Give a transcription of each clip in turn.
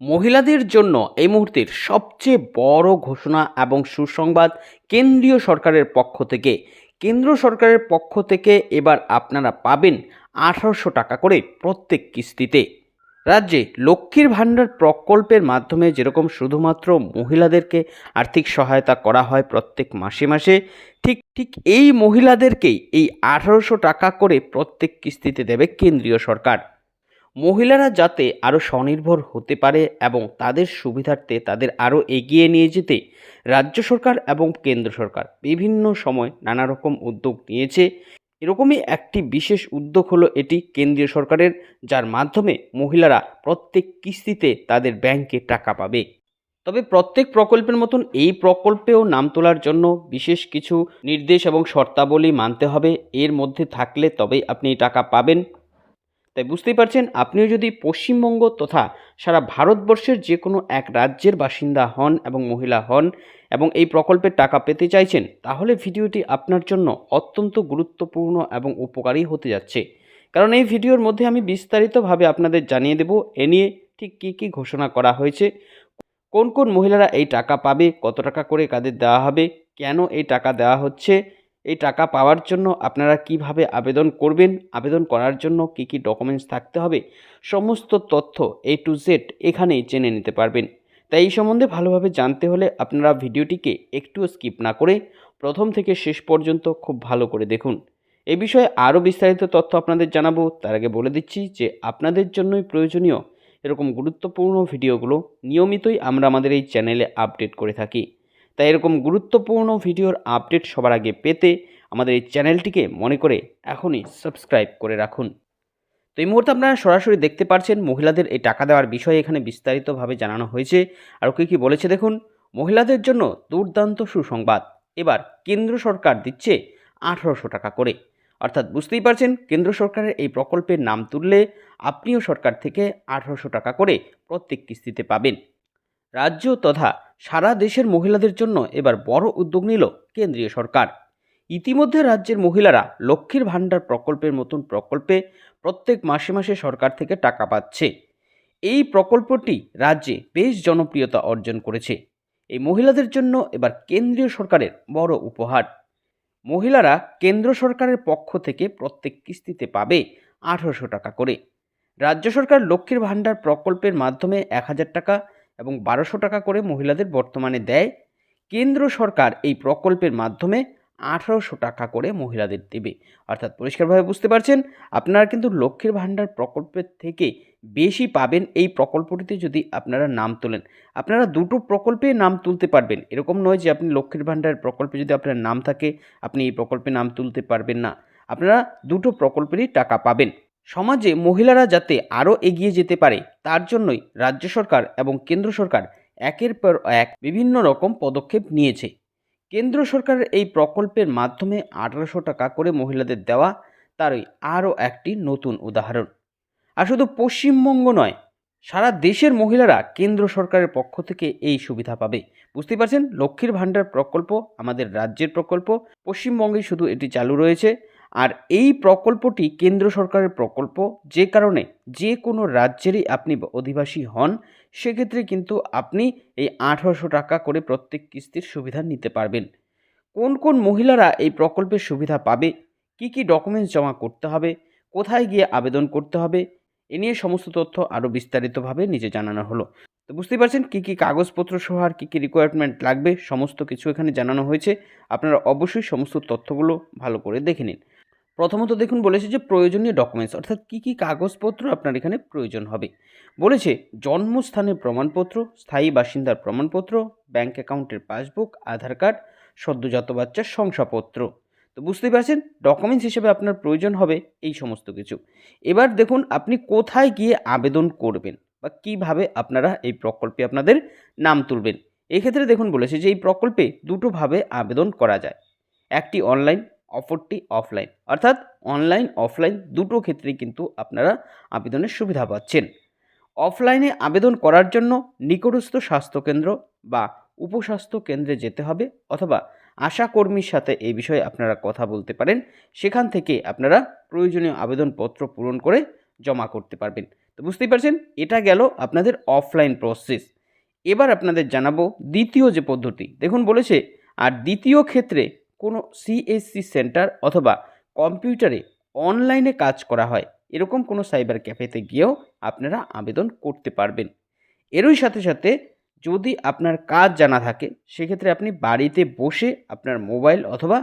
মহিলাদের জন্য এই মুহূর্তের সবচেয়ে বড় ঘোষণা এবং সুসংবাদ কেন্দ্রীয় সরকারের পক্ষ থেকে। কেন্দ্র সরকারের পক্ষ থেকে এবার আপনারা পাবেন ১৮০০ টাকা করে প্রত্যেক কিস্তিতে। রাজ্যে লক্ষ্মীর ভাণ্ডার প্রকল্পের মাধ্যমে যেরকম শুধুমাত্র মহিলাদেরকে আর্থিক সহায়তা করা হয় প্রত্যেক মাসে মাসে, ঠিক ঠিক এই মহিলাদেরকেই এই ১৮০০ টাকা করে প্রত্যেক কিস্তিতে দেবে কেন্দ্রীয় সরকার। মহিলারা যাতে আরও স্বনির্ভর হতে পারে এবং তাদের সুবিধার্থে তাদের আরও এগিয়ে নিয়ে যেতে রাজ্য সরকার এবং কেন্দ্র সরকার বিভিন্ন সময় নানা রকম উদ্যোগ নিয়েছে। এরকমই একটি বিশেষ উদ্যোগ হলো এটি কেন্দ্রীয় সরকারের, যার মাধ্যমে মহিলারা প্রত্যেক কিস্তিতে তাদের ব্যাংকে টাকা পাবে। তবে প্রত্যেক প্রকল্পের মতন এই প্রকল্পেও নাম তোলার জন্য বিশেষ কিছু নির্দেশ এবং শর্তাবলী মানতে হবে। এর মধ্যে থাকলে তবেই আপনি টাকা পাবেন। তাই বুঝতেই পারছেন, আপনিও যদি পশ্চিমবঙ্গ তথা সারা ভারতবর্ষের যে কোনো এক রাজ্যের বাসিন্দা হন এবং মহিলা হন এবং এই প্রকল্পের টাকা পেতে চাইছেন, তাহলে ভিডিওটি আপনার জন্য অত্যন্ত গুরুত্বপূর্ণ এবং উপকারী হতে যাচ্ছে। কারণ এই ভিডিওর মধ্যে আমি বিস্তারিতভাবে আপনাদের জানিয়ে দেব এ নিয়ে ঠিক কী কী ঘোষণা করা হয়েছে, কোন কোন মহিলারা এই টাকা পাবে, কত টাকা করে কাদের দেওয়া হবে, কেন এই টাকা দেওয়া হচ্ছে, এই টাকা পাওয়ার জন্য আপনারা কিভাবে আবেদন করবেন, আবেদন করার জন্য কি কি ডকুমেন্টস থাকতে হবে, সমস্ত তথ্য A to Z এখানেই জেনে নিতে পারবেন। তাই এই সম্বন্ধে ভালোভাবে জানতে হলে আপনারা ভিডিওটিকে একটুও স্কিপ না করে প্রথম থেকে শেষ পর্যন্ত খুব ভালো করে দেখুন। এই বিষয়ে আরও বিস্তারিত তথ্য আপনাদের জানাবো, তার আগে বলে দিচ্ছি যে আপনাদের জন্যই প্রয়োজনীয় এরকম গুরুত্বপূর্ণ ভিডিওগুলো নিয়মিতই আমরা আমাদের এই চ্যানেলে আপডেট করে থাকি। তাই এরকম গুরুত্বপূর্ণ ভিডিওর আপডেট সবার আগে পেতে আমাদের এই চ্যানেলটিকে মনে করে এখনই সাবস্ক্রাইব করে রাখুন। তো এই মুহূর্তে আপনারা সরাসরি দেখতে পাচ্ছেন মহিলাদের এই টাকা দেওয়ার বিষয়ে এখানে বিস্তারিতভাবে জানানো হয়েছে। আর কী কী বলেছে দেখুন। মহিলাদের জন্য দুর্দান্ত সুসংবাদ, এবার কেন্দ্র সরকার দিচ্ছে ১৮০০ টাকা করে। অর্থাৎ বুঝতেই পারছেন, কেন্দ্র সরকারের এই প্রকল্পের নাম তুললে আপনিও সরকার থেকে ১৮০০ টাকা করে প্রত্যেক কিস্তিতে পাবেন। রাজ্য তথা সারা দেশের মহিলাদের জন্য এবার বড় উদ্যোগ নিল কেন্দ্রীয় সরকার। ইতিমধ্যে রাজ্যের মহিলারা লক্ষ্মীর ভাণ্ডার প্রকল্পের মতন প্রকল্পে প্রত্যেক মাসে মাসে সরকার থেকে টাকা পাচ্ছে। এই প্রকল্পটি রাজ্যে বেশ জনপ্রিয়তা অর্জন করেছে। এই মহিলাদের জন্য এবার কেন্দ্রীয় সরকারের বড় উপহার। মহিলারা কেন্দ্র সরকারের পক্ষ থেকে প্রত্যেক কিস্তিতে পাবে ১৮০০ টাকা করে। রাজ্য সরকার লক্ষ্মীর ভাণ্ডার প্রকল্পের মাধ্যমে ১,০০০ টাকা এবং ১,২০০ টাকা করে মহিলাদের বর্তমানে দেয়। কেন্দ্র সরকার এই প্রকল্পের মাধ্যমে ১৮০০ টাকা করে মহিলাদের দেবে। অর্থাৎ পরিষ্কারভাবে বুঝতে পারছেন, আপনারা কিন্তু লক্ষ্মীর ভাণ্ডার প্রকল্পের থেকে বেশি পাবেন এই প্রকল্পটিতে যদি আপনারা নাম তোলেন। আপনারা দুটো প্রকল্পে নাম তুলতে পারবেন, এরকম নয় যে আপনি লক্ষ্মীর ভাণ্ডার প্রকল্পে যদি আপনার নাম থাকে আপনি এই প্রকল্পে নাম তুলতে পারবেন না। আপনারা দুটো প্রকল্পেরই টাকা পাবেন। সমাজে মহিলারা যাতে আরও এগিয়ে যেতে পারে তার জন্যই রাজ্য সরকার এবং কেন্দ্র সরকার একের পর এক বিভিন্ন রকম পদক্ষেপ নিয়েছে। কেন্দ্র সরকারের এই প্রকল্পের মাধ্যমে ১৮০০ টাকা করে মহিলাদের দেওয়া তারই আরও একটি নতুন উদাহরণ। আর শুধু পশ্চিমবঙ্গ নয়, সারা দেশের মহিলারা কেন্দ্র সরকারের পক্ষ থেকে এই সুবিধা পাবে। বুঝতেই পারছেন, লক্ষ্মীর ভাণ্ডার প্রকল্প আমাদের রাজ্যের প্রকল্প, পশ্চিমবঙ্গে শুধু এটি চালু রয়েছে। আর এই প্রকল্পটি কেন্দ্র সরকারের প্রকল্প, যে কারণে যে কোনো রাজ্যেরই আপনি অধিবাসী হন সেক্ষেত্রে কিন্তু আপনি এই ১৮০০ টাকা করে প্রত্যেক কিস্তির সুবিধা নিতে পারবেন। কোন কোন মহিলারা এই প্রকল্পের সুবিধা পাবে, কি কি ডকুমেন্টস জমা করতে হবে, কোথায় গিয়ে আবেদন করতে হবে, এ নিয়ে সমস্ত তথ্য আরও বিস্তারিতভাবে নিচে জানানো হলো। তো বুঝতেই পারছেন কী কী কাগজপত্র সহ আর কী কী রিকোয়ারমেন্ট লাগবে সমস্ত কিছু এখানে জানানো হয়েছে। আপনারা অবশ্যই সমস্ত তথ্যগুলো ভালো করে দেখে নিন। প্রথমত দেখুন, বলেছে যে প্রয়োজনীয় ডকুমেন্টস, অর্থাৎ কী কী কাগজপত্র আপনার এখানে প্রয়োজন হবে। বলেছে জন্মস্থানের প্রমাণপত্র, স্থায়ী বাসিন্দার প্রমাণপত্র, ব্যাঙ্ক অ্যাকাউন্টের পাসবুক, আধার কার্ড, সদ্যজাত বাচ্চার শংসাপত্র। তো বুঝতেই পারছেন ডকুমেন্টস হিসেবে আপনার প্রয়োজন হবে এই সমস্ত কিছু। এবার দেখুন আপনি কোথায় গিয়ে আবেদন করবেন বা কিভাবে আপনারা এই প্রকল্পে আপনাদের নাম তুলবেন। এক্ষেত্রে দেখুন বলেছে যে এই প্রকল্পে দুটোভাবে আবেদন করা যায়, একটি অনলাইন, অপরটি অফলাইন। অর্থাৎ অনলাইন অফলাইন দুটো ক্ষেত্রেই কিন্তু আপনারা আবেদনের সুবিধা পাচ্ছেন। অফলাইনে আবেদন করার জন্য নিকটস্থ স্বাস্থ্যকেন্দ্র বা উপস্বাস্থ্য কেন্দ্রে যেতে হবে, অথবা আশা কর্মীর সাথে এই বিষয়ে আপনারা কথা বলতে পারেন। সেখান থেকে আপনারা প্রয়োজনীয় আবেদনপত্র পূরণ করে জমা করতে পারবেন। তো বুঝতেই পারছেন, এটা গেল আপনাদের অফলাইন প্রসেস। এবার আপনাদের জানাবো দ্বিতীয় যে পদ্ধতি। দেখুন বলেছে, আর দ্বিতীয় ক্ষেত্রে কোনো সিএসসি সেন্টার অথবা কম্পিউটারে অনলাইনে কাজ করা হয় এরকম কোনো সাইবার ক্যাফেতে গিয়েও আপনারা আবেদন করতে পারবেন। এরই সাথে সাথে যদি আপনার কাজ জানা থাকে সেক্ষেত্রে আপনি বাড়িতে বসে আপনার মোবাইল অথবা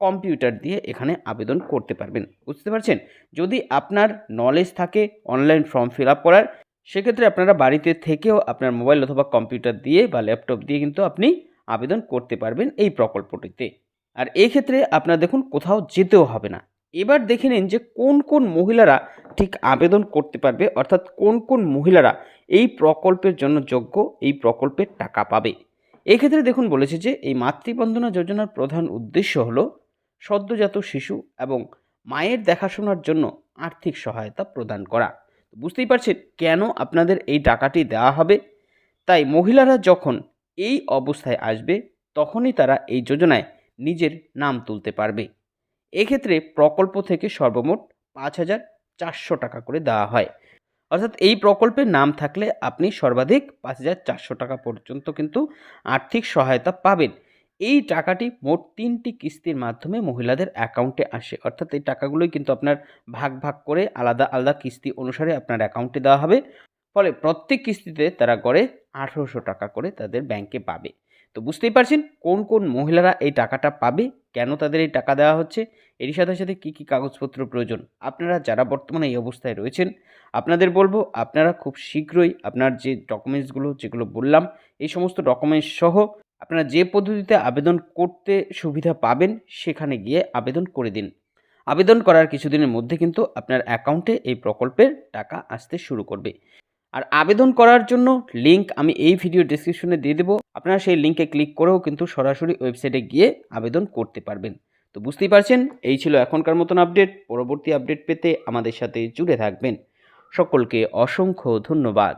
কম্পিউটার দিয়ে এখানে আবেদন করতে পারবেন। বুঝতে পারছেন? যদি আপনার নলেজ থাকে অনলাইন ফর্ম ফিল আপ করার, সেক্ষেত্রে আপনারা বাড়িতে থেকেও আপনার মোবাইল অথবা কম্পিউটার দিয়ে বা ল্যাপটপ দিয়ে কিন্তু আপনি আবেদন করতে পারবেন এই প্রকল্পটিতে। আর এই ক্ষেত্রে আপনার দেখুন কোথাও যেতেও হবে না। এবার দেখে নিন যে কোন কোন মহিলারা ঠিক আবেদন করতে পারবে, অর্থাৎ কোন কোন মহিলারা এই প্রকল্পের জন্য যোগ্য, এই প্রকল্পের টাকা পাবে। এক্ষেত্রে দেখুন বলেছে যে এই মাতৃবন্দনা যোজনার প্রধান উদ্দেশ্য হলো সদ্যোজাত শিশু এবং মায়ের দেখাশোনার জন্য আর্থিক সহায়তা প্রদান করা। বুঝতেই পারছেন কেন আপনাদের এই টাকাটি দেওয়া হবে। তাই মহিলারা যখন এই অবস্থায় আসবে তখনই তারা এই যোজনায় নিজের নাম তুলতে পারবে। এক্ষেত্রে প্রকল্প থেকে সর্বমোট ৫,৪০০ টাকা করে দেওয়া হয়। অর্থাৎ এই প্রকল্পের নাম থাকলে আপনি সর্বাধিক ৫,৪০০ টাকা পর্যন্ত কিন্তু আর্থিক সহায়তা পাবেন। এই টাকাটি মোট ৩টি কিস্তির মাধ্যমে মহিলাদের অ্যাকাউন্টে আসে। অর্থাৎ এই টাকাগুলোই কিন্তু আপনার ভাগ ভাগ করে আলাদা আলাদা কিস্তি অনুসারে আপনার অ্যাকাউন্টে দেওয়া হবে। ফলে প্রত্যেক কিস্তিতে তারা গড়ে ১৮০০ টাকা করে তাদের ব্যাংকে পাবে। তো বুঝতেই পারছেন কোন কোন মহিলারা এই টাকাটা পাবে, কেন তাদের এই টাকা দেওয়া হচ্ছে, এরই সাথে সাথে কী কী কাগজপত্র প্রয়োজন। আপনারা যারা বর্তমানে এই অবস্থায় রয়েছেন আপনাদের বলবো আপনারা খুব শীঘ্রই আপনার যে ডকুমেন্টসগুলো যেগুলো বললাম এই সমস্ত ডকুমেন্টস সহ আপনারা যে পদ্ধতিতে আবেদন করতে সুবিধা পাবেন সেখানে গিয়ে আবেদন করে দিন। আবেদন করার কিছুদিনের মধ্যে কিন্তু আপনার অ্যাকাউন্টে এই প্রকল্পের টাকা আসতে শুরু করবে। আর আবেদন করার জন্য লিঙ্ক আমি এই ভিডিও ডেসক্রিপশনে দিয়ে দেবো। আপনারা সেই লিঙ্কে ক্লিক করেও কিন্তু সরাসরি ওয়েবসাইটে গিয়ে আবেদন করতে পারবেন। তো বুঝতেই পারছেন এই ছিল এখনকার মতন আপডেট। পরবর্তী আপডেট পেতে আমাদের সাথে জুড়ে থাকবেন। সকলকে অসংখ্য ধন্যবাদ।